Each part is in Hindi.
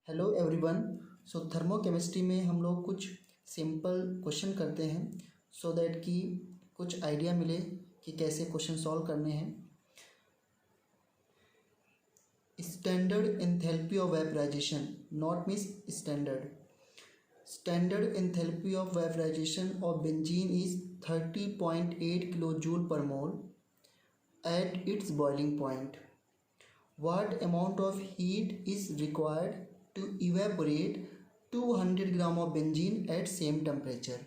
Hello everyone. सो थर्मोकेमिस्ट्री में हम लोग कुछ सिंपल क्वेश्चन करते हैं सो दैट कि कुछ आइडिया मिले कि कैसे क्वेश्चन सॉल्व करने हैं। Standard enthalpy of vaporisation naught means standard enthalpy of vaporisation of benzene is 30.8 kilo joule पर mole at its boiling point. What amount of heat is required to evaporate 200 gram of benzene at same temperature?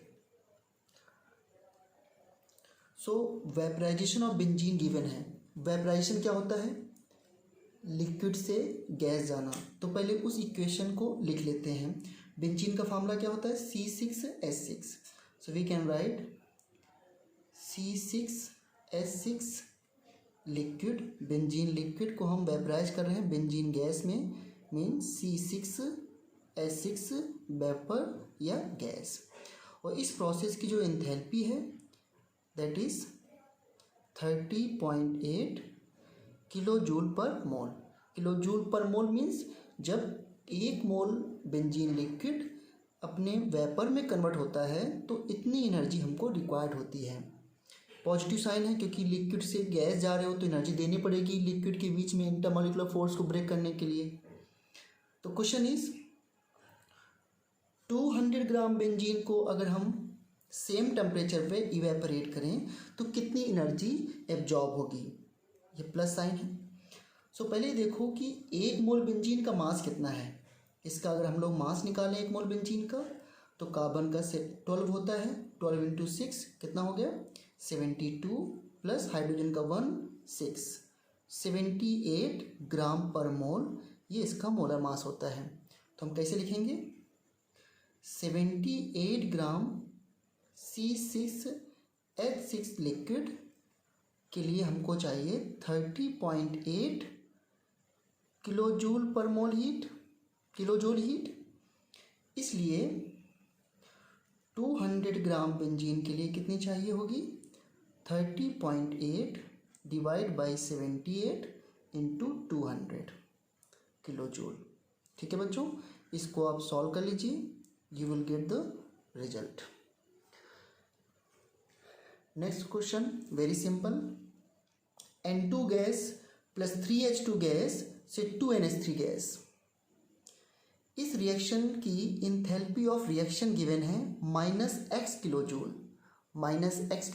So vaporization of benzene given है। vaporization क्या होता है? लिक्विड से गैस जाना। तो पहले उस इक्वेशन को लिख लेते हैं। बेंजीन का फार्मूला क्या होता है? C6H6। So we can write C6H6 liquid, benzene liquid को हम वेपराइज कर रहे हैं बेंजीन गैस में, मीन C6H6 वेपर या गैस। और इस प्रोसेस की जो एंथैल्पी है दैट इज 30.8 किलो जूल पर मोल। किलो जूल पर मोल मीन्स जब एक मोल बेंजीन लिक्विड अपने वेपर में कन्वर्ट होता है तो इतनी एनर्जी हमको रिक्वायर्ड होती है। पॉजिटिव साइन है क्योंकि लिक्विड से गैस जा रहे हो तो एनर्जी देनी पड़ेगी लिक्विड के बीच में इंटरमॉलिक्यूलर फोर्स को ब्रेक करने के लिए। तो क्वेश्चन इज 200 ग्राम बेंजीन को अगर हम सेम टेम्परेचर पे इवेपोरेट करें तो कितनी एनर्जी एब्जॉर्ब होगी। ये प्लस साइन है। सो पहले देखो कि एक मोल बेंजीन का मास कितना है। इसका अगर हम लोग मास निकालें एक मोल बेंजीन का तो कार्बन का 12 होता है। 12 इंटू 6 कितना हो गया? 72 प्लस हाइड्रोजन का 1 6 78 ग्राम पर मोल, ये इसका मोलर मास होता है। तो हम कैसे लिखेंगे? 78 ग्राम C6H6 लिक्विड के लिए हमको चाहिए 30.8 किलो जूल पर मोल हीट, किलो जूल हीट। इसलिए 200 ग्राम बेंजीन के लिए कितनी चाहिए होगी? 30.8 divide by 78 into 200 kilo joule. ठीक है बच्चों, इसको आप सॉल्व कर लीजिए, you will get the result. Next question very simple. N2 gas plus 3H2 gas से 2NH3 गैस। इस रिएक्शन की इंथैल्पी ऑफ रिएक्शन गिवन है -x kilo joule. -x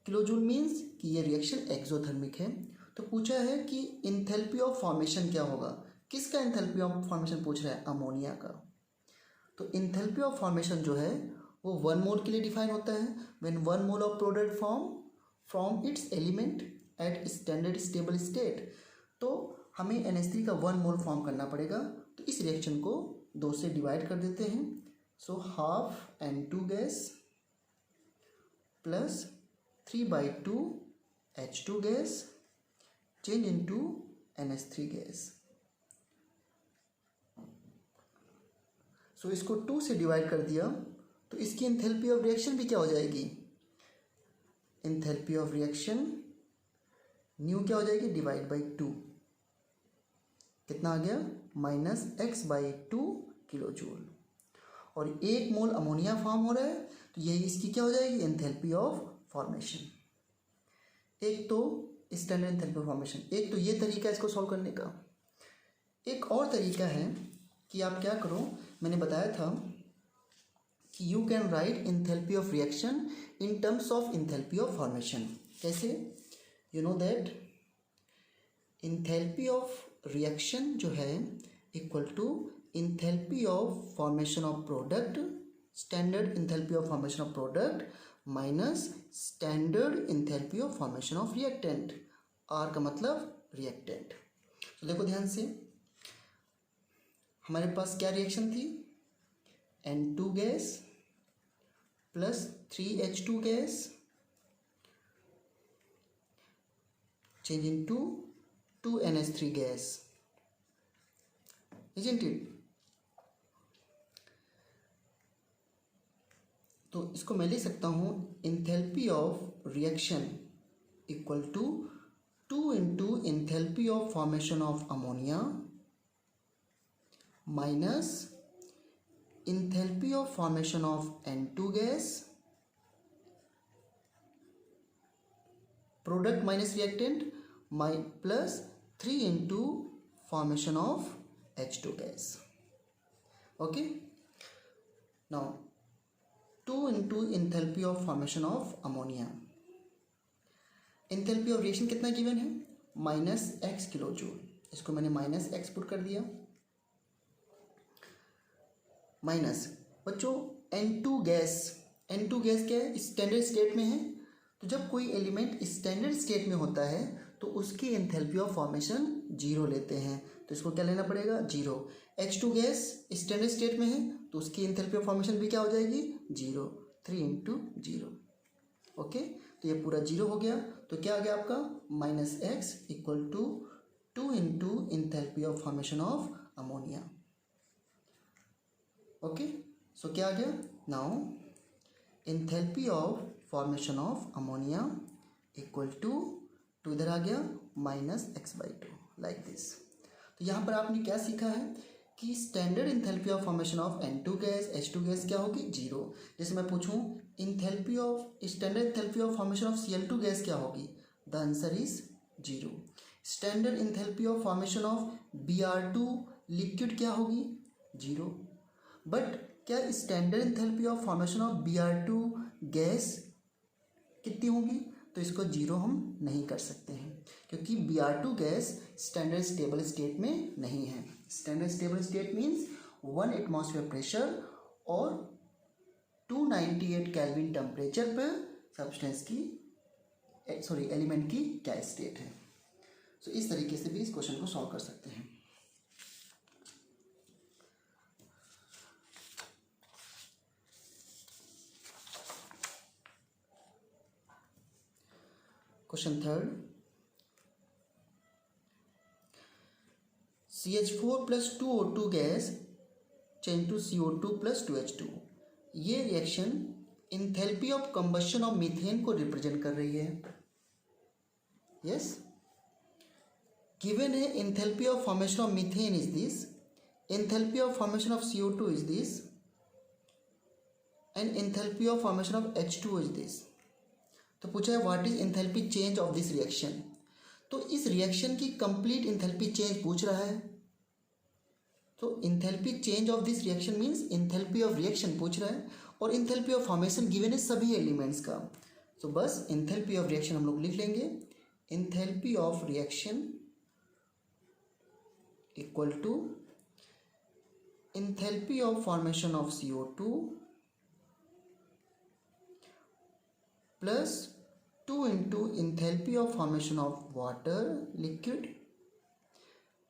kilo joule means कि ये रिएक्शन एक्सोथर्मिक है। तो पूछा है कि इंथैल्पी ऑफ फॉर्मेशन क्या होगा। किसका इंथैल्पी ऑफ फॉर्मेशन पूछ रहा है? अमोनिया का। तो इंथैल्पी ऑफ फॉर्मेशन जो है वो 1 मोल के लिए डिफाइन होता है। When 1 mole of product form from its element at standard stable state. तो हमें NH3 का 1 मोल फॉर्म करना पड़ेगा। तो इस रिएक्शन को 2 से डिवाइड कर देते हैं। So half N2 gas plus 3/2 H2 gas change into NH3 gas. So इसको 2 से डिवाइड कर दिया तो इसकी एंथैल्पी ऑफ रिएक्शन भी क्या हो जाएगी? एंथैल्पी ऑफ रिएक्शन न्यू क्या हो जाएगी? Divide by 2। कितना आ गया? -x/2 kilo joule. और 1 मोल अमोनिया फॉर्म हो रहा है तो यही इसकी क्या हो जाएगी? Enthalpy of formation. एक तो स्टैंडर्ड एंथैल्पी ऑफ फॉर्मेशन, एक तो ये तरीका है इसको सॉल्व करने का। एक और तरीका है कि आप क्या करो, मैंने बताया था कि you can write enthalpy of reaction in terms of enthalpy of formation. कैसे? You know that enthalpy of reaction जो है equal to enthalpy of formation of product, standard enthalpy of formation of product minus standard enthalpy of formation of reactant. R का मतलब रिएक्टेंट। तो देखो ध्यान से, हमारे पास क्या रिएक्शन थी? N2 gas plus 3H2 gas change into 2NH3 gas, isn't it? तो इसको मैं लिख सकता हूँ enthalpy of reaction equal to 2 into enthalpy of formation of ammonia minus enthalpy of formation of N2 gas, product minus reactant, plus 3 into formation of H2 gas. Okay, now 2 into enthalpy of formation of ammonia. Enthalpy of reaction कितना गिवन है? -x kilo joule. इसको मैंने -x पुट कर दिया. माइनस बच्चों N2 गैस. N2 गैस क्या है? स्टैंडर्ड स्टेट में है. तो जब कोई एलिमेंट स्टैंडर्ड स्टेट में होता है तो उसकी एंथैल्पी ऑफ फॉर्मेशन 0 लेते हैं. तो इसको क्या लेना पड़ेगा? 0. H2 गैस स्टैंडर्ड स्टेट में है तो उसकी एंथैल्पी ऑफ फॉर्मेशन भी क्या हो जाएगी? 0. 3 इंटू 0. ओके, तो ये पूरा 0 हो गया. तो क्या आ गया आपका? -x equal to 2 into enthalpy of formation of ammonia. Okay, so क्या आ गया? Now enthalpy of formation of ammonia equal to इधर आ गया -x/2 लाइक दिस. तो यहाँ पर आपने क्या सीखा है कि standard enthalpy of formation of N2 gas H2 gas क्या होगी? 0. जैसे मैं पूछूं enthalpy of standard enthalpy of formation of Cl2 gas क्या होगी? The answer is 0. Standard enthalpy of formation of Br2 liquid क्या होगी? 0. बट क्या standard enthalpy of formation of Br2 gas कितनी होगी? तो इसको 0 हम नहीं कर सकते हैं क्योंकि Br2 gas standard stable state में नहीं है. Standard stable state means 1 atmosphere pressure और 298 केल्विन टेम्परेचर पर सब्सटेंस की एलिमेंट की क्या स्टेट है. सो इस तरीके से भी इस क्वेश्चन को सॉल्व कर सकते हैं. Question 3rd, CH4 plus 2O2 gas change to CO2 plus 2H2. ये reaction enthalpy of combustion of methane को रिप्रेजेंट कर रही है. यस, गिवन है enthalpy of formation of methane is this, enthalpy of formation of CO2 is this and enthalpy of formation of H2 is this. तो पूछा है what is enthalpy change of this reaction. तो इस रिएक्शन की कंप्लीट इंथैल्पी चेंज पूछ रहा है. तो enthalpy change of this reaction means enthalpy of reaction पूछ रहा है और इंथैल्पी ऑफ फॉर्मेशन गिवन है सभी एलिमेंट्स का. तो बस इंथैल्पी ऑफ रिएक्शन हम लोग लिख लेंगे. Enthalpy of reaction equal to enthalpy of formation of CO2 plus 2 into enthalpy of formation of water liquid.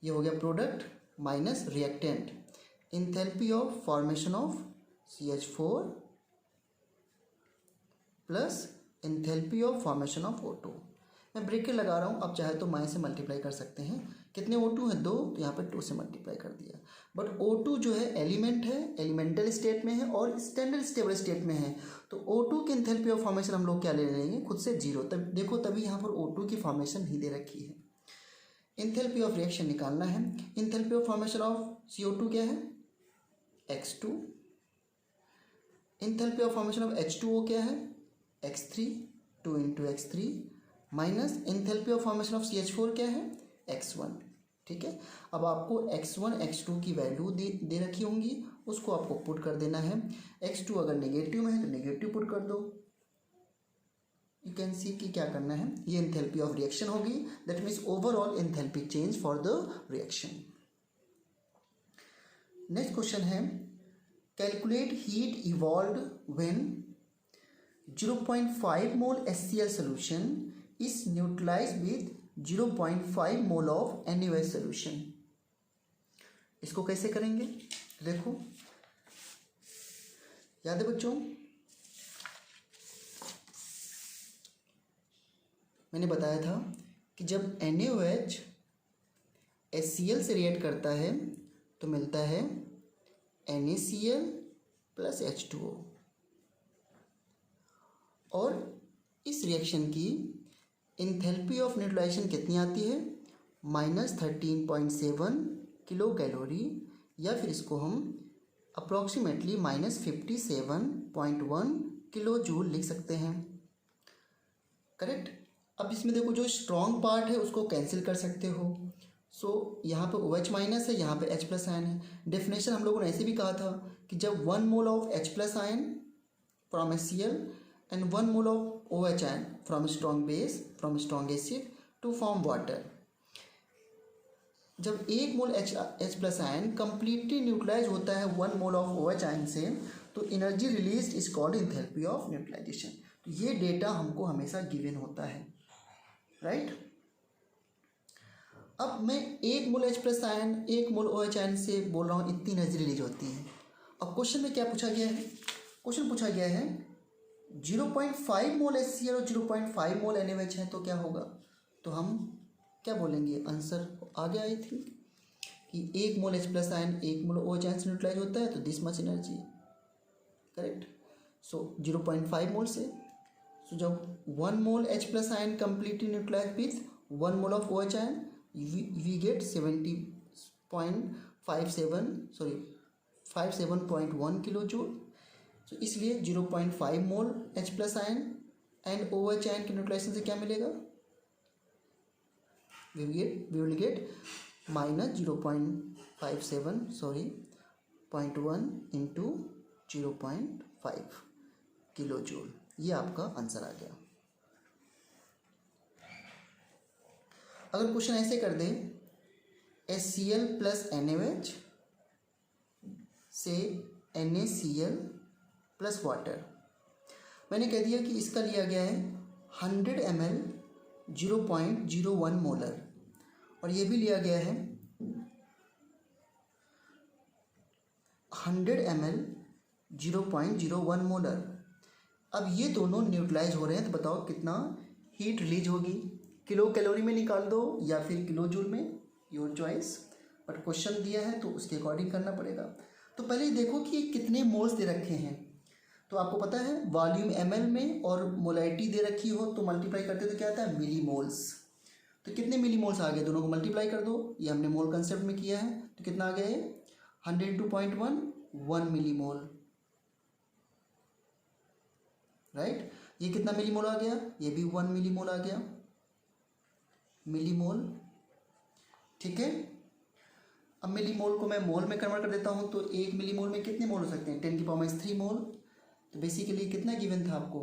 ये हो गया product minus reactant. Enthalpy of formation of CH4 plus enthalpy of formation of O2. मैं ब्रेकेट लगा रहा हूँ, आप चाहे तो माइनस से मल्टीप्लाई कर सकते हैं. कितने O2 है? 2. तो यहाँ पर 2 से मल्टीप्लाई कर दिया. बट O2 जो है एलिमेंट है, एलिमेंटल स्टेट में है और स्टैंडर्ड स्टेबल स्टेट में है. तो O2 की इंथैल्पी ऑफ फॉर्मेशन हम लोग क्या ले लेंगे? खुद से 0. तब देखो तभी यहाँ पर O2 की फॉर्मेशन ही दे रखी है. इंथैल्पी ऑफ रिएक्शन निकालना है. Enthalpy of formation of CO2 क्या है? X2. Enthalpy of formation of H2O क्या है? X3. 2 into X3 minus enthalpy of formation of CH4 क्या है? X1. ठीक है, अब आपको X1 X2 की वैल्यू दे रखी होंगी, उसको आपको पुट कर देना है. X2 अगर नेगेटिव में है तो नेगेटिव पुट कर दो. यू कैन सी कि क्या करना है. ये इंथैल्पी ऑफ रिएक्शन होगी. That means overall enthalpy change for the reaction. Next question है calculate heat evolved when 0.5 mole HCl solution is neutralized with 0.5 mole of NaOH solution. इसको कैसे करेंगे? देखो, याद है बच्चों, मैंने बताया था कि जब NaOH HCl से रिएक्ट करता है तो मिलता है NaCl प्लस H2O. और इस रिएक्शन की इंथैल्पी ऑफ न्यूट्रलाइजेशन कितनी आती है? -13.7 किलो कैलोरी या फिर इसको हम अप्रॉक्सीमेटली -57.1 किलो जूल लिख सकते हैं। करेक्ट। अब इसमें देखो जो स्ट्रॉन्ग पार्ट है उसको कैंसिल कर सकते हो। सो यहाँ पे OH माइनस है, यहाँ पे H प्लस आयन है। डेफिनेशन हम लोगों ने ऐसे भी कहा था कि जब 1 mole of H plus ion from HCl and 1 mole of OH ion from strong base from strong acid to form water, जब 1 mole H plus ion completely neutralise होता है 1 मोल ऑफ OH आयन से, तो energy release is called enthalpy of neutralisation. तो ये डेटा हमको हमेशा गिवन होता है, राइट। अब मैं 1 mole H plus ion 1 mole OH ion से बोल रहा हूँ इतनी एनर्जी रिलीज होती है। अब क्वेश्चन में क्या पूछा गया है? क्वेश्चन पूछा गया है 0.5 मोल HCl और 0.5 मोल NaOH है, तो क्या होगा? तो हम क्या बोलेंगे? आंसर आ गया आई थिंक कि 1 mole H plus ion 1 mole OH ion से न्यूट्रलाइज होता है, तो this much energy, correct. So 0.5 mole से, सो जब 1 mole H plus ion completely neutralise with 1 mole of OH ion, we get 57.1 kilo joule. तो इसलिए 0.5 mole H plus ion and OH ion के न्यूट्रलाइजेशन से क्या मिलेगा? we will get -0.1 into 0.5 kilo joule. ये आपका आंसर आ गया। अगर क्वेश्चन ऐसे कर दे HCl प्लस NaOH से NaCl प्लस वाटर, मैंने कह दिया कि इसका लिया गया है 100 ml 0.01 मोलर, और ये भी लिया गया है 100 ml 0.01 मोलर। अब ये दोनों न्यूट्रलाइज हो रहे हैं, तो बताओ कितना हीट रिलीज होगी? किलो कैलोरी में निकाल दो या फिर किलो जूल में, योर चॉइस, बट क्वेश्चन दिया है तो उसके अकॉर्डिंग करना पड़ेगा। तो पहले देखो कि ये कितने मोल्स दे रखे हैं। तो आपको पता है वॉल्यूम ml में और मोलैरिटी दे रखी हो तो मल्टीप्लाई करते तो क्या आता है? मिली मोल्स। तो कितने मिली मोल्स आ गए? दोनों को मल्टीप्लाई कर दो, ये हमने मोल कंसेप्ट में किया है, तो कितना आ गया है? 100/2.1 1 मिली मोल, राइट। ये कितना मिली मोल आ गया? ये भी 1 मिली मोल आ गया, मिली मोल, ठीक है। अब मिली मोल को मैं मोल में कन्वर्ट कर देता हूँ, तो 1 मिली मोल में कितने मोल हो सकते हैं? 10⁻³ मोल। तो बेसिकली कितना गिवन था आपको?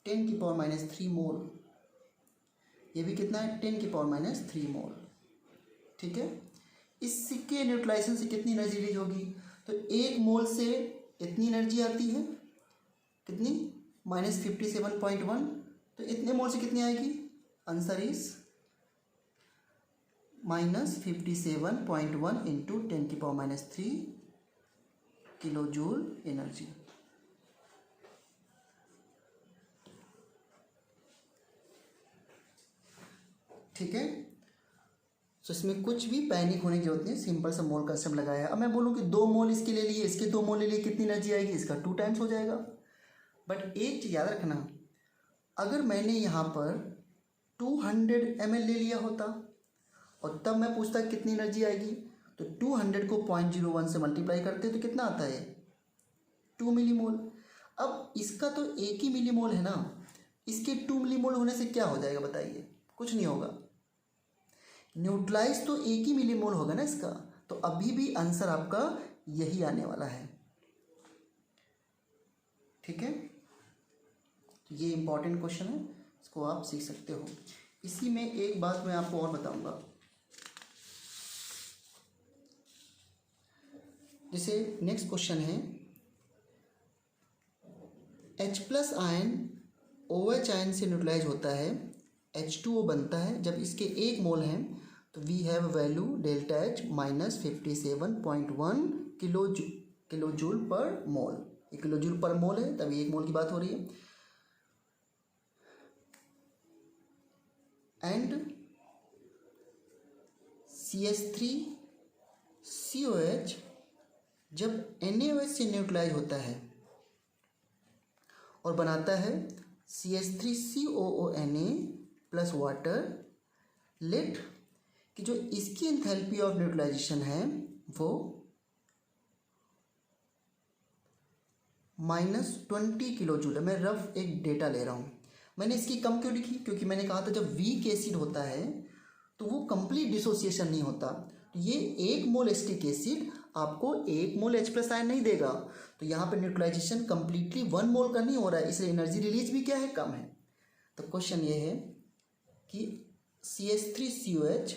10⁻³ मोल। ये भी कितना है? 10⁻³ मोल, ठीक है। इसके न्यूट्रलाइजेशन से कितनी एनर्जी रिलीज होगी? तो 1 मोल से इतनी एनर्जी आती है, कितनी? -57.1। तो इतने मोल से कितनी आएगी? Answer is -57.1 into 10⁻³ kilo joule energy. ठीक है। सो इसमें कुछ भी पैनिक होने की जरूरत नहीं, सिंपल सा मोल कंसेप्ट लगाया है। अब मैं बोलूँ कि 2 मोल इसके ले लिए, इसके 2 मोल ले लिए, कितनी एनर्जी आएगी? इसका 2 टाइम्स हो जाएगा। बट एक चीज़ याद रखना, अगर मैंने यहाँ पर 200 ml ले लिया होता और तब मैं पूछता कितनी एनर्जी आएगी, तो 200 को 0.01 से मल्टीप्लाई करते तो कितना आता है? 2 मिली मोल। अब इसका तो 1 ही मिली मोल है ना, इसके 2 मिली मोल होने से क्या हो जाएगा बताइए? कुछ नहीं होगा। न्यूट्रलाइज तो 1 ही मिली मोल होगा ना इसका, तो अभी भी आंसर आपका यही आने वाला है, ठीक है। तो ये इंपॉर्टेंट क्वेश्चन है, इसको आप सीख सकते हो। इसी में एक बात मैं आपको और बताऊंगा, जैसे नेक्स्ट क्वेश्चन है H plus ion OH ion से न्यूट्रलाइज होता है, H2O बनता है। जब इसके 1 मोल हैं तो we have value delta H -57.1 kilo joule पर मोल। ये किलो जूल पर मोल है, तभी 1 मोल की बात हो रही है। एंड CH3COH जब NaOH से न्यूट्रलाइज होता है और बनाता है CH3COONA प्लस वाटर, लेट कि जो इसकी एंथैल्पी ऑफ न्यूट्रलाइजेशन है वो -20 किलो जूल है। मैं रफ एक डेटा ले रहा हूँ। मैंने इसकी कम क्यों लिखी? क्योंकि मैंने कहा था जब वीक एसिड होता है तो वो कंप्लीट डिसोसिएशन नहीं होता। तो ये 1 मोल एसिटिक एसिड आपको 1 मोल H+ आयन नहीं देगा। तो यहाँ पे न्यूट्रलाइजेशन कंप्लीटली 1 मोल का नहीं हो रहा है, इसलिए एनर्जी रिलीज भी क्या है? कम है। तो क्वेश्चन ये है कि CH3COH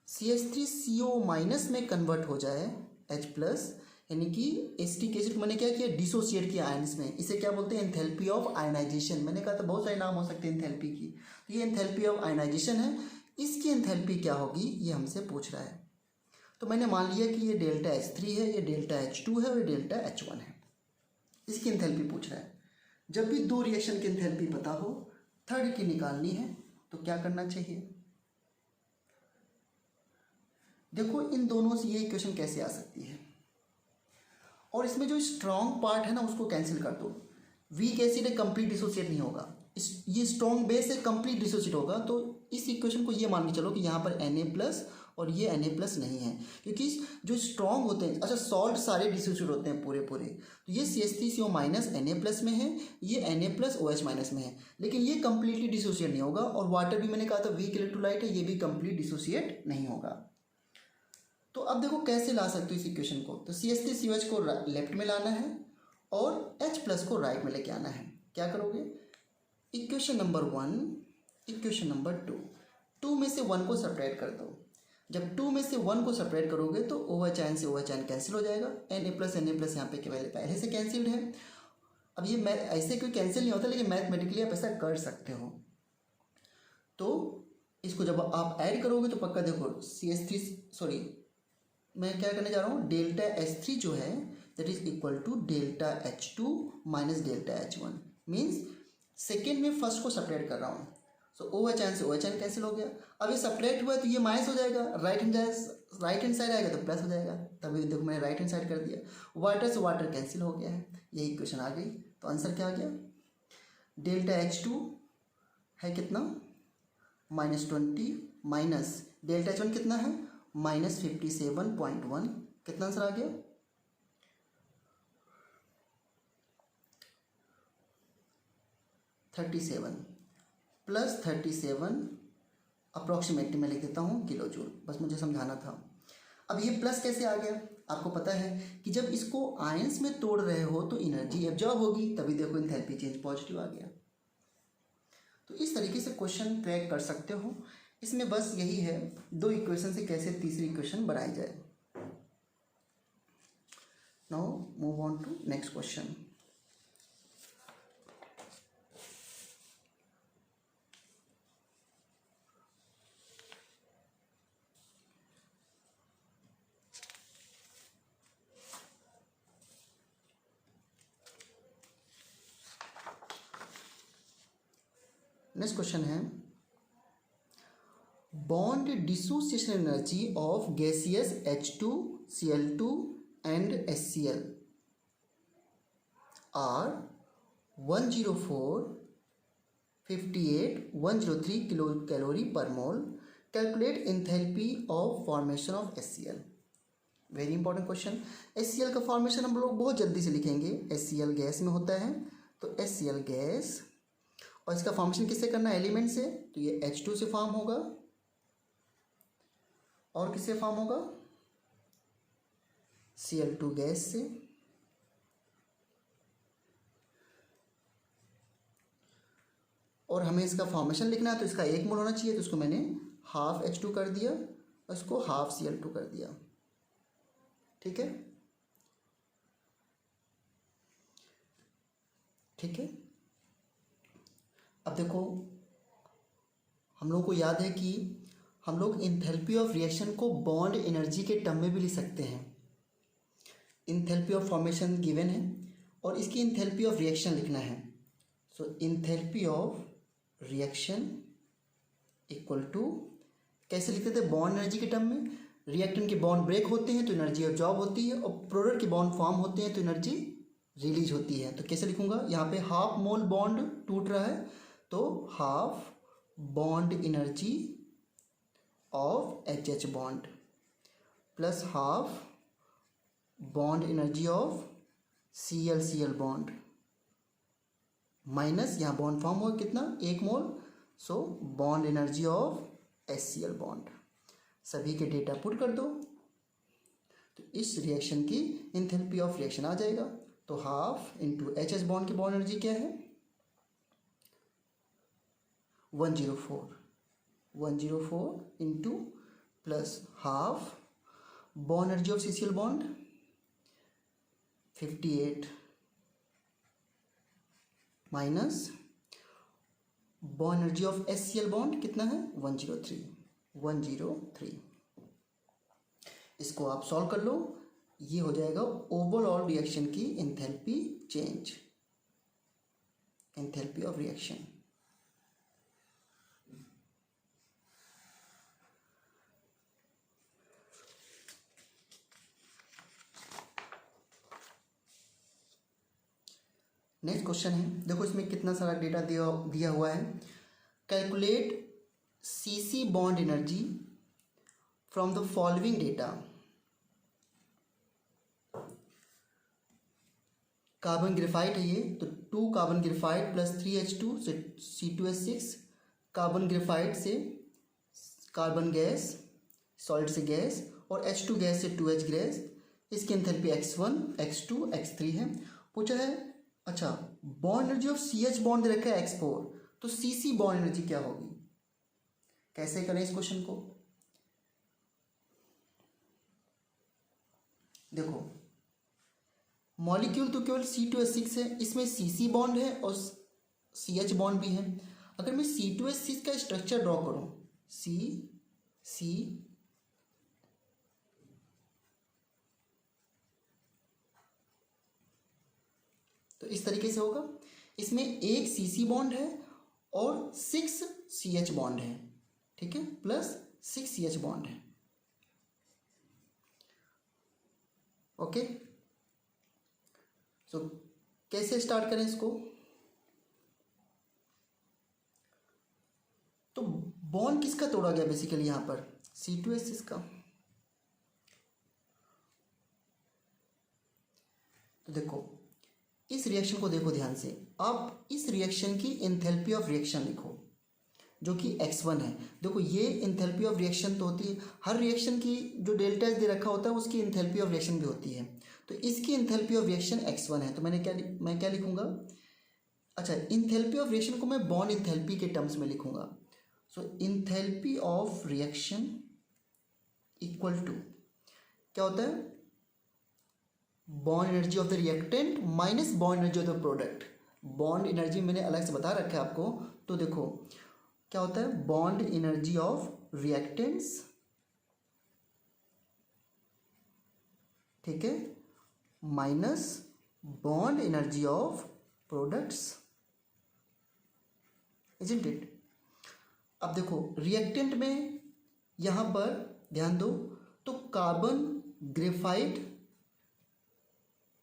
CH3CO- में कन्वर्ट हो जाए H+, यानी कि एसिटिक एसिड को मैंने क्या किया? डिसोसिएट किया आयन्स में। इसे क्या बोलते हैं? Enthalpy of ionisation. मैंने कहा था बहुत सारे नाम हो सकते हैं एंथैल्पी की। तो ये एंथैल्पी ऑफ आयनाइजेशन है। इसकी एंथैल्पी क्या होगी ये हमसे पूछ रहा है। तो मैंने मान लिया कि ये डेल्टा H3 है, ये डेल्टा H2 है और ये डेल्टा H1 है। इसकी एंथैल्पी पूछ रहा है। जब भी 2 रिएक्शन की एंथैल्पी पता हो, थर्ड की निकालनी है तो क्या करना चाहिए? देखो इन दोनों से ये इक्वेशन कैसे आ सकती है, और इसमें जो स्ट्रॉन्ग पार्ट है ना उसको कैंसिल कर दो। वीक एसिड है, कंप्लीट डिसोसिएट नहीं होगा। ये स्ट्रॉन्ग बेस है, कंप्लीट डिसोसिएट होगा। तो इस इक्वेशन को ये मान के चलो कि यहाँ पर Na+ और ये Na+ नहीं है, क्योंकि जो स्ट्रॉन्ग होते हैं, अच्छा सॉल्ट सारे डिसोसिएट होते हैं पूरे। तो ये CH3CO- Na+ में है, ये Na+ OH- में है, लेकिन ये कंप्लीटली डिसोसिएट नहीं होगा। और वाटर भी मैंने कहा था वीक इलेक्ट्रोलाइट है, ये भी कंप्लीट डिसोसिएट नहीं होगा। तो अब देखो कैसे ला सकते हो इस इक्वेशन को। तो CH3COH को लेफ्ट में लाना है और H+ को राइट में लेके आना है। क्या करोगे? इक्वेशन नंबर 1, इक्वेशन नंबर 2 में से 1 को सेपरेट कर दो। जब 2 में से 1 को सेपरेट करोगे तो OH आयन से OH आयन कैंसिल हो जाएगा। Na+ यहाँ पे केवल पहले से कैंसिल्ड है। अब ये ऐसे कोई कैंसिल नहीं होता, लेकिन मैथमेटिकली आप ऐसा कर सकते हो। तो इसको जब आप ऐड करोगे तो पक्का देखो मैं क्या करने जा रहा हूँ, डेल्टा H3 जो है that is equal to delta H2 minus delta H1। Means second में फर्स्ट को सेपरेट कर रहा हूँ। सो OH आयन से OH आयन कैंसिल हो गया। अब ये सेपरेट हुआ तो ये माइनस हो जाएगा, राइट हैंड साइड आएगा तो प्लस हो जाएगा। तभी देखो मैंने राइट हैंड साइड कर दिया। वाटर से वाटर कैंसिल हो गया है, यही इक्वेशन आ गई। तो आंसर क्या आ गया? डेल्टा H2 है कितना? -20 माइनस डेल्टा H1 कितना है? -57.1। कितना आंसर आ गया? +37 अप्रॉक्सीमेटली मैं लिख देता हूँ किलो जूल, बस मुझे समझाना था। अब ये प्लस कैसे आ गया? आपको पता है कि जब इसको आयंस में तोड़ रहे हो तो एनर्जी एब्जॉर्ब होगी, तभी देखो एंथैल्पी चेंज पॉजिटिव आ गया। तो इस तरीके से क्वेश्चन ट्रैक कर सकते हो। इसमें बस यही है 2 इक्वेशन से कैसे तीसरी इक्वेशन बनाई जाए। Now move on to next question. Next question है bond dissociation energy of gaseous H2Cl2 and HCl are 104, 58, 103 kilo calorie पर mole. Calculate enthalpy of formation of HCl। Very important question. HCl का फॉर्मेशन हम लोग बहुत जल्दी से लिखेंगे। HCl गैस में होता है, तो HCl गैस, और इसका फॉर्मेशन किससे करना है? एलिमेंट से। तो ये H2 से फॉर्म होगा, और किससे फॉर्म होगा? Cl2 गैस से। और हमें इसका फॉर्मेशन लिखना है तो इसका 1 मोल होना चाहिए, तो इसको मैंने हाफ H2 कर दिया और इसको हाफ Cl2 कर दिया। ठीक है, ठीक है। अब देखो हम लोगों को याद है कि हम लोग एंथैल्पी ऑफ रिएक्शन को बॉन्ड एनर्जी के टर्म में भी लिख सकते हैं। एंथैल्पी ऑफ फॉर्मेशन गिवन है और इसकी एंथैल्पी ऑफ रिएक्शन लिखना है। So enthalpy of reaction equal to, कैसे लिखते थे? बॉन्ड एनर्जी के टर्म में। रिएक्टेंट के बॉन्ड ब्रेक होते हैं तो एनर्जी अब्जॉर्ब होती है, और प्रोडक्ट के बॉन्ड फॉर्म होते हैं तो एनर्जी रिलीज होती है। तो कैसे लिखूंगा? यहाँ पे हाफ मोल बॉन्ड टूट रहा है, तो half bond energy of HH bond plus half bond energy of Cl bond minus यहाँ बॉन्ड फॉर्म हुआ कितना 1 mole, so bond energy of HCl bond. सभी के डेटा पुट कर दो तो इस रिएक्शन की इंथैल्पी ऑफ रिएक्शन आ जाएगा। तो हाफ इंटू HS बॉन्ड की बॉन्ड एनर्जी क्या है 104 into plus half bond energy of CCl bond 58 minus bond energy of HCl bond कितना है 103। इसको आप सॉल्व कर लो, ये हो जाएगा ओवरऑल रिएक्शन की enthalpy change, enthalpy of reaction. Next question है, देखो इसमें कितना सारा डेटा दिया हुआ है। Calculate CC bond energy from the following data. Carbon graphite है ये, तो 2 कार्बन ग्रेफाइट प्लस 3H2 से C2H6, कार्बन ग्रेफाइट से कार्बन गैस, सॉलिड से गैस, और H2 गैस से 2H गैस। इसकी एंथैल्पी X1, X2, X3 है। पूछा है अच्छा bond energy of CH bond दे रखा है X4, तो CC बॉन्ड एनर्जी क्या होगी। कैसे करें इस क्वेश्चन को, देखो मॉलिक्यूल तो केवल C2H6 है, इसमें CC बॉन्ड है और CH बॉन्ड भी है। अगर मैं C2H6 का स्ट्रक्चर ड्रॉ करूं, C तो इस तरीके से होगा। इसमें एक CC बॉन्ड है और 6 CH बॉन्ड है, ठीक है, प्लस 6 CH बॉन्ड है। ओके, सो कैसे स्टार्ट करें इसको, तो बॉन्ड किसका तोड़ा गया बेसिकली यहां पर C2H6 का। तो देखो इस रिएक्शन को देखो ध्यान से, आप इस रिएक्शन की एंथैल्पी ऑफ रिएक्शन लिखो जो कि X1 है। देखो ये एंथैल्पी ऑफ रिएक्शन तो होती है, हर रिएक्शन की जो डेल्टा दे रखा होता है उसकी एंथैल्पी ऑफ रिएक्शन भी होती है। तो इसकी एंथैल्पी ऑफ रिएक्शन X1 है, तो मैं क्या लिखूंगा, अच्छा एंथैल्पी ऑफ रिएक्शन को मैं बॉन्ड एंथैल्पी के टर्म्स में लिखूंगा। So enthalpy of reaction equal to क्या होता है, bond energy of the reactant minus bond energy of the product. Bond energy मैंने अलग से बता रखा है आपको, तो देखो क्या होता है, बॉन्ड एनर्जी ऑफ रिएक्टेंट्स, ठीक है, minus bond energy of products, isn't it. अब देखो रिएक्टेंट में यहां पर ध्यान दो, तो कार्बन ग्रेफाइट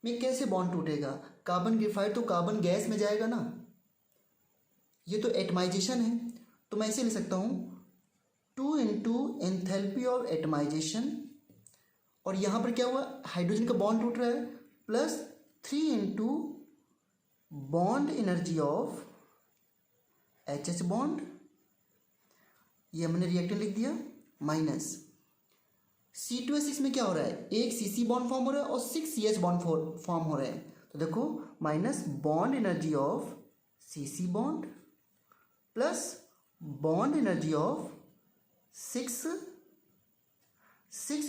में कैसे बॉन्ड टूटेगा, कार्बन ग्रेफाइट तो कार्बन गैस में जाएगा ना, ये तो एटमाइजेशन है, तो मैं इसे लिख सकता हूं 2 इंटू एंथैल्पी ऑफ एटमाइजेशन, और यहां पर क्या हुआ हाइड्रोजन का बॉन्ड टूट रहा है, plus 3 into bond energy of HH bond, ये हमने रिएक्टेंट लिख दिया, माइनस C2H6 में क्या हो रहा है, एक CC बॉन्ड फॉर्म हो रहा है और 6 CH बॉन्ड फॉर्म हो रहे हैं। तो देखो minus bond energy of CC bond plus bond energy of 6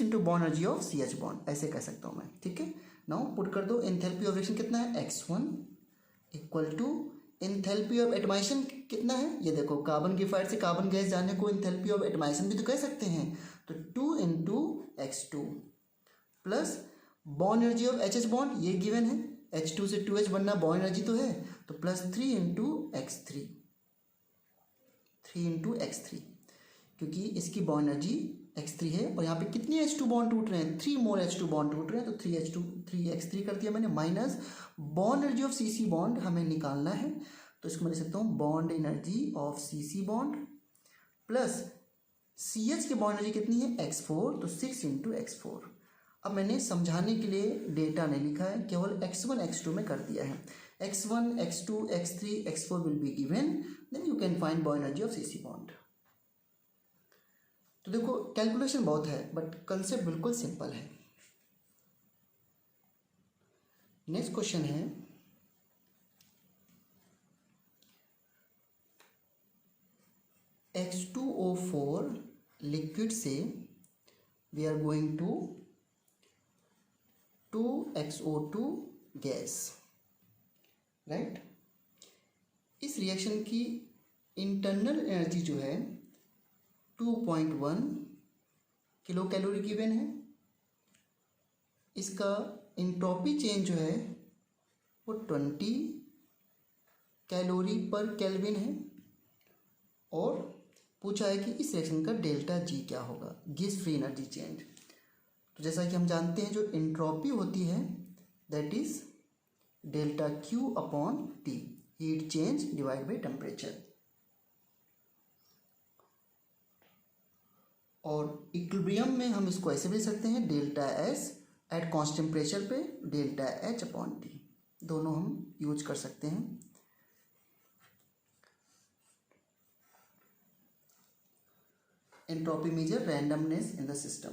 into bond energy of CH bond, ऐसे कह सकता हूं मैं, ठीक है। नाउ पुट कर दो, एंथैल्पी ऑफ रिएक्शन कितना है X1 equal to enthalpy of atomization कितना है, ये देखो कार्बन ग्रेफाइट से कार्बन गैस जाने को एंथैल्पी ऑफ एटमाइजेशन भी तो कह सकते हैं, तो 2 into X2 plus bond energy of HH bond, ये गिवन है, H2 से 2H बनना बॉन्ड एनर्जी तो है, तो प्लस 3 इंटू X3, क्योंकि इसकी बॉन्ड एनर्जी X3 है, और यहाँ पे कितने H2 बॉन्ड टूट रहे हैं, 3 मोर H2 बॉन्ड टूट रहे हैं, तो 3X3 कर दिया मैंने, minus bond energy of CC bond हमें निकालना है, तो इसको मैं लिख सकता हूँ bond energy of CC bond plus CH की बॉन्ड एनर्जी कितनी है X4, तो 6 इंटू X4, अब मैंने समझाने के लिए डेटा नहीं लिखा है, केवल x1 x2 में कर दिया है. x1 x2 x3 x4 will be given, then you can find Bohr energy of CC bond. तो देखो कैलकुलेशन बहुत है बट कंसेप्ट बिल्कुल सिंपल है. नेक्स्ट क्वेश्चन है H2O4 लिक्विड से we are going to 2XO2 gas, right. इस रिएक्शन की इंटरनल एनर्जी जो है 2.1 किलो कैलोरी गिवन है. इसका इंट्रोपी चेंज जो है वो 20 कैलोरी पर केल्विन है. और पूछा है कि इस रिएक्शन का डेल्टा जी क्या होगा, गैस फ्री एनर्जी चेंज. तो जैसा कि हम जानते हैं जो इंट्रोपी होती है that is delta Q upon T, heat change divide by temperature. और इक्विलिब्रियम में हम इसको ऐसे भी लिख सकते हैं delta S at constant temperature पे डेल्टा एच अपॉन टी, दोनों हम यूज कर सकते हैं. Entropy measure randomness in the system.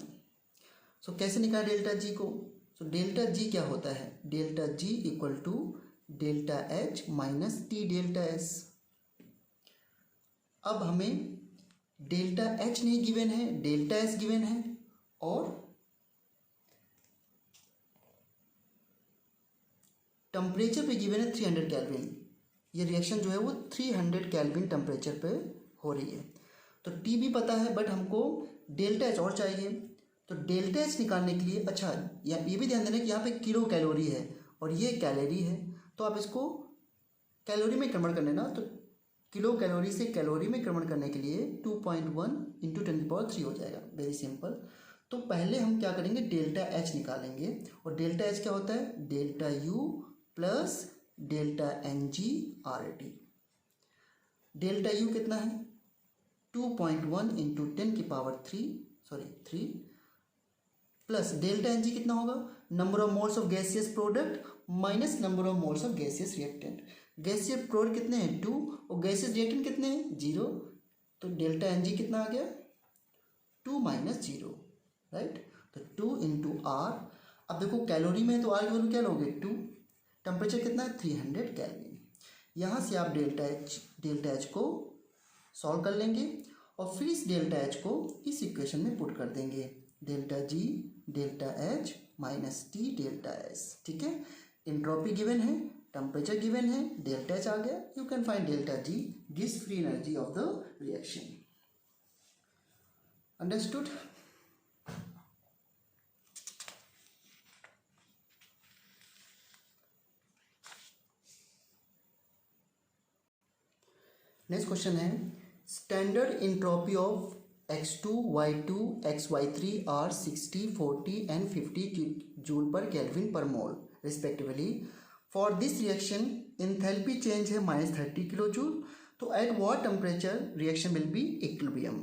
So कैसे निकालें डेल्टा जी को. सो डेल्टा जी क्या होता है, delta G equal to delta H minus T delta S. अब हमें डेल्टा एच नहीं गिवन है, डेल्टा एस गिवन है और टेम्परेचर पे गिवन है 300 केल्विन. ये रिएक्शन जो है वो 300 केल्विन टेम्परेचर पे हो रही है. तो टी भी पता है बट हमको डेल्टा एच और चाहिए. तो डेल्टा एच निकालने के लिए अच्छा ये भी ध्यान देना कि यहाँ पे किलो कैलोरी है और ये कैलोरी है, तो आप इसको कैलोरी में कन्वर्ट कर लेना. तो किलो कैलोरी से कैलोरी में कन्वर्ट करने के लिए 2.1 इंटू 10³ हो जाएगा. Very simple. तो पहले हम क्या करेंगे, डेल्टा एच निकालेंगे. और डेल्टा एच क्या होता है, delta U plus delta N G R T. Delta U कितना है 2.1 into 10³ 3 plus delta N G कितना होगा, number of moles of gaseous product minus number of moles of gaseous reactant. Gaseous product कितने हैं 2 और गैसियस रिएक्टेंट कितने हैं 0. तो डेल्टा एन जी कितना आ गया 2 माइनस 0, राइट. तो 2 इंटू आर. अब देखो कैलोरी में है तो आर की वैल्यू क्या लोगे 2. टेम्परेचर कितना है 300 केल्विन. यहाँ से आप डेल्टा एच को सॉल्व कर लेंगे और फिर इस डेल्टा एच को इस इक्वेशन में पुट कर देंगे. Delta G delta H minus T delta S. ठीक है, इंट्रोपी गिवन है, टेम्परेचर गिवन है, डेल्टा एच आ गया. You can find delta G, gas free energy of the reaction. Understood. Next question है standard entropy of x2 y2 xy3 are 60 40 and 50 joule per kelvin per mole respectively. For this reaction enthalpy change है -30 किलो जूल. तो at what temperature reaction will be equilibrium.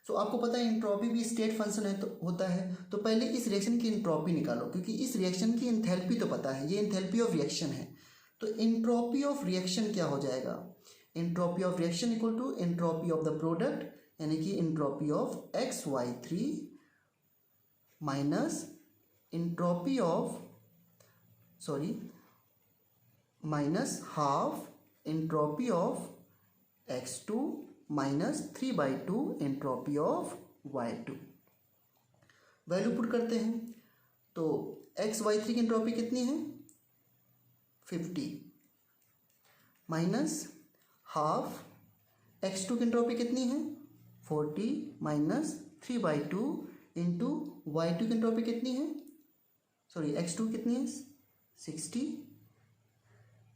So आपको पता है इंट्रोपी भी स्टेट फंक्शन है तो होता है. तो पहले इस रिएक्शन की इंट्रोपी निकालो क्योंकि इस रिएक्शन की एंथैल्पी तो पता है, ये एंथैल्पी ऑफ रिएक्शन है. तो इंट्रोपी ऑफ रिएक्शन क्या हो जाएगा, entropy of reaction equal to entropy of the product यानी कि entropy of XY3 minus entropy of minus half entropy of X2 minus 3/2 entropy of Y2. Value put करते हैं तो XY3 की एंट्रोपी कितनी है 50 माइनस हाफ x2 की एंट्रोपी कितनी है 40 माइनस 3/2 इंटू y2 की एंट्रोपी कितनी है x2 कितनी है 60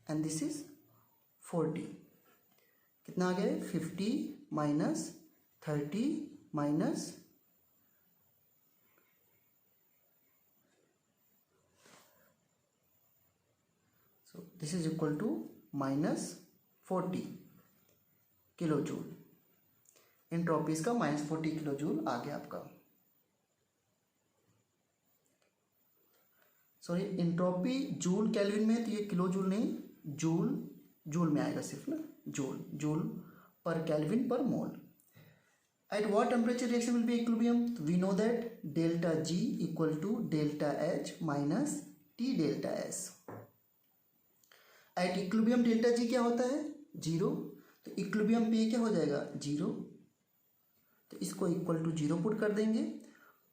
एंड दिस इज 40. कितना आ गया 50 minus 30 minus this is equal to -40 kilo joule. Entropies का -40 किलो जूल आ गया आपका. सॉरी एंट्रोपी जूल केल्विन में, तो ये किलो जूल नहीं, जूल में आएगा सिर्फ ना, joule per kelvin per mole. At what temperature reaction will be equilibrium? We know that delta G equal to delta H minus T delta S. At equilibrium delta G क्या होता है? 0. तो equilibrium पे क्या हो जाएगा? 0. तो इसको इक्वल टू 0 पुट कर देंगे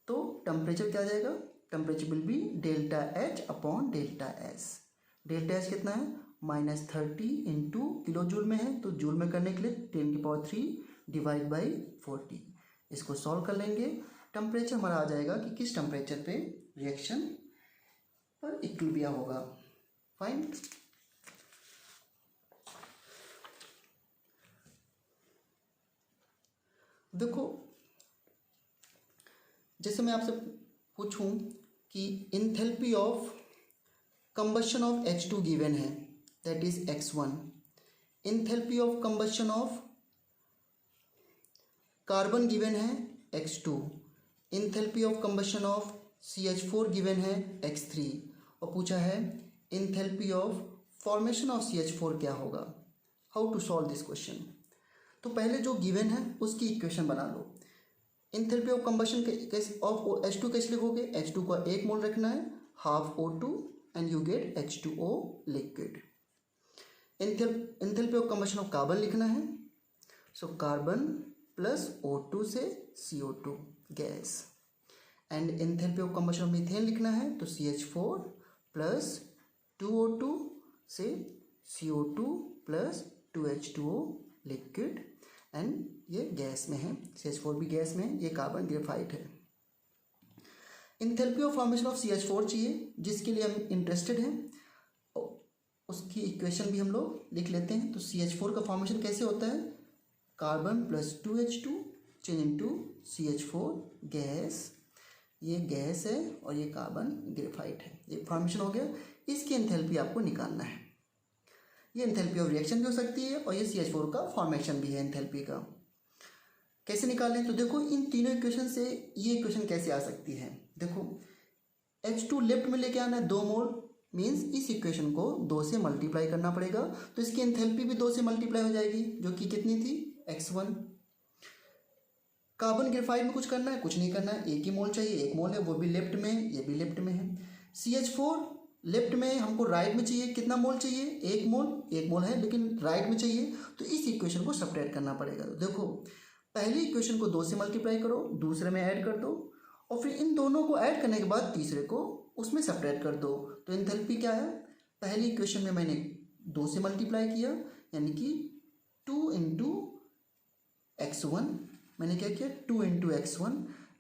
तो टेम्परेचर क्या आ जाएगा? Temperature will be delta H upon delta S. Delta H कितना है? -30 इंटू किलो जूल में है, तो जूल में करने के लिए 10⁻³ डिवाइड बाई 40. इसको सॉल्व कर लेंगे. टेम्परेचर हमारा आ जाएगा कि किस टेम्परेचर पे रिएक्शन पर इक्विलिब्रियम होगा. फाइन. देखो जैसे मैं आपसे पूछूं कि enthalpy of combustion of H2 given है, that is x1. Enthalpy of combustion of carbon given है x2. Enthalpy of combustion of CH4 given है x3. और पूछा है enthalpy of formation of CH4 क्या होगा. How to solve this question. तो पहले जो गिवन है उसकी इक्वेशन बना लो. Enthalpy of combustion of H2 कैसे लिखोगे? H2 का 1 मोल रखना है, half O2 and you get H2O liquid. Enthalpy of combustion of carbon लिखना है, सो कार्बन प्लस O2 से CO2 gas. And enthalpy of combustion of methane लिखना है, तो CH4 प्लस 2O2 से CO2 plus 2H2O liquid. And ये गैस में है, CH4 भी गैस में है, ये कार्बन ग्रेफाइट है. Enthalpy of formation of CH4 चाहिए, जिसके लिए हम इंटरेस्टेड हैं, उसकी इक्वेशन भी हम लोग लिख लेते हैं. तो CH4 का फॉर्मेशन कैसे होता है? Carbon plus 2H2 change into CH4 gas. ये गैस है और ये कार्बन ग्रेफाइट है. ये फॉर्मेशन हो गया. इसकी एंथैल्पी आपको निकालना है. ये एंथैल्पी ऑफ रिएक्शन भी हो सकती है और ये CH4 का फॉर्मेशन भी है एंथैल्पी का. कैसे निकालें? तो देखो इन तीनों इक्वेशन से ये इक्वेशन कैसे आ सकती है. देखो H2 लेफ्ट में लेके आना है 2 मोल, मीन्स इस इक्वेशन को 2 से मल्टीप्लाई करना पड़ेगा. तो इसकी एंथैल्पी भी 2 से मल्टीप्लाई हो जाएगी, जो कि कितनी थी? x1. कार्बन ग्रेफाइट में कुछ करना है? कुछ नहीं करना है, 1 ही मोल चाहिए. 1 मोल है, वो भी लेफ्ट में, ये भी लेफ्ट में है. CH4 लेफ्ट में, हमको राइट में चाहिए. कितना मोल चाहिए? 1 मोल. 1 मोल है लेकिन राइट में चाहिए, तो इस इक्वेशन को सब्ट्रैक्ट करना पड़ेगा. तो देखो पहली इक्वेशन को 2 से मल्टीप्लाई करो, दूसरे में ऐड कर दो, और फिर इन दोनों को ऐड करने के बाद तीसरे को उसमें सब्ट्रैक्ट कर दो. तो एंथैल्पी क्या है? पहली इक्वेशन में मैंने 2 से मल्टीप्लाई किया, यानी कि 2 इंटू x1. मैंने क्या किया? 2 इंटू x1.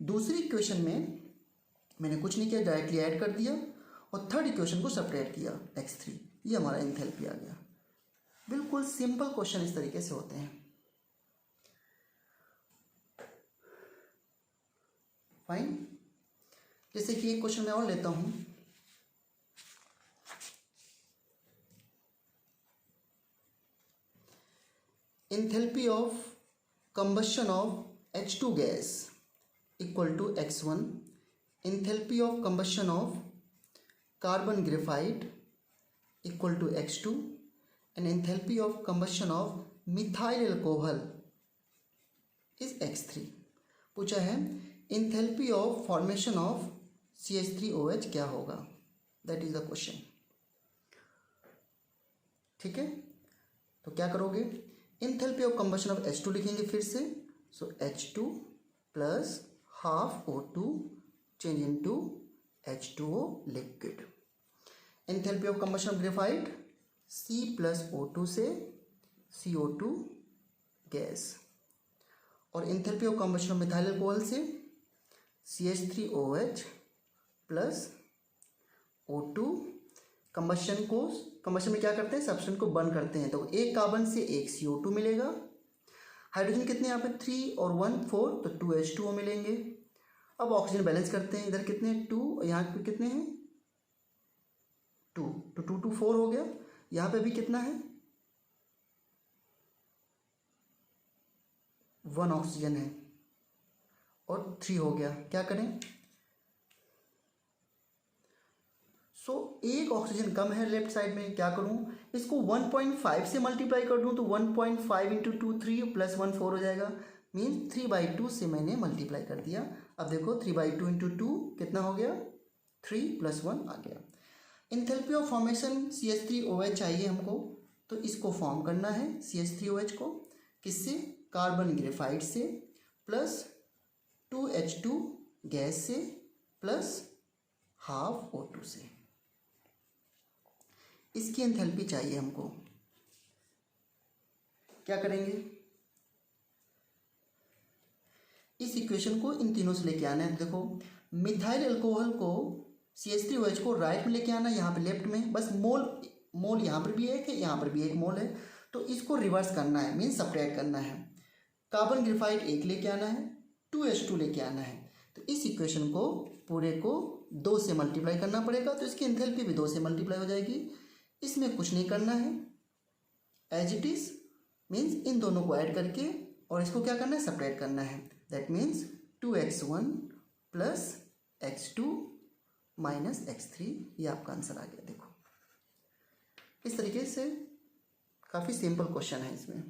दूसरी इक्वेशन में मैंने कुछ नहीं किया, डायरेक्टली ऐड कर दिया, और थर्ड इक्वेशन को सब्ट्रैक्ट किया x3. ये हमारा एंथैल्पी आ गया. बिल्कुल सिंपल क्वेश्चन इस तरीके से होते हैं. फाइन. जैसे कि एक क्वेश्चन मैं और लेता हूं. Enthalpy of combustion of H2 gas equal to x1. Enthalpy of combustion of carbon graphite equal to x2. And enthalpy of combustion of methyl alcohol is x3. पूछा है enthalpy of formation of CH3OH क्या होगा. That is the question. ठीक है, तो क्या करोगे? Enthalpy of combustion of H2 लिखेंगे फिर से. सो H2 plus half O2 change into H2O liquid. Enthalpy of combustion of graphite C plus O2 से CO2 गैस. और enthalpy of combustion of methyl alcohol से CH3OH प्लस O2. कंबशन में क्या करते हैं? सब्सटेंस को बर्न करते हैं. तो एक कार्बन से एक CO2 मिलेगा. हाइड्रोजन कितने यहाँ पे? 3 और 1 4, तो 2H2O मिलेंगे. अब ऑक्सीजन बैलेंस करते हैं. इधर कितने? 2, और यहाँ पे कितने हैं? 2. तो 2 2 4 हो गया. यहाँ पे भी कितना है? 1 ऑक्सीजन है और 3 हो गया. क्या करें? सो एक ऑक्सीजन कम है लेफ्ट साइड में, क्या करूँ, इसको 1.5 से मल्टीप्लाई कर दूँ तो 1.5 इंटू 2 3 प्लस 1 4 हो जाएगा, मीन्स 3/2 से मैंने मल्टीप्लाई कर दिया। अब देखो 3/2 इंटू 2 कितना हो गया, 3 + 1 आ गया। एंथैल्पी ऑफ फॉर्मेशन CH3OH चाहिए हमको, तो इसको फॉर्म करना है CH3OH को, किससे, कार्बन ग्रेफाइट से प्लस 2H2 गैस से प्लस हाफ O2 से। इसकी एंथैल्पी चाहिए हमको, क्या करेंगे, इस इक्वेशन को इन तीनों से लेके आना है। देखो मिथाइल अल्कोहल को CH3OH को राइट में लेके आना, यहाँ पे लेफ्ट में, बस मोल यहाँ पर भी एक है, यहाँ पर भी एक मोल है, तो इसको रिवर्स करना है, मीन्स सब्ट्रैक्ट करना है। कार्बन ग्रेफाइट 1 लेके आना है, 2H2 लेके आना है, तो इस इक्वेशन को पूरे को 2 से मल्टीप्लाई करना पड़ेगा, तो इसकी एंथैल्पी भी 2 से मल्टीप्लाई हो जाएगी। इसमें कुछ नहीं करना है, एज इट इज, मीन्स इन दोनों को ऐड करके और इसको क्या करना है, सब्ट्रैक्ट करना है। That means 2x1 plus x2 minus x3, ये आपका आंसर आ गया। देखो इस तरीके से काफ़ी सिंपल क्वेश्चन है इसमें।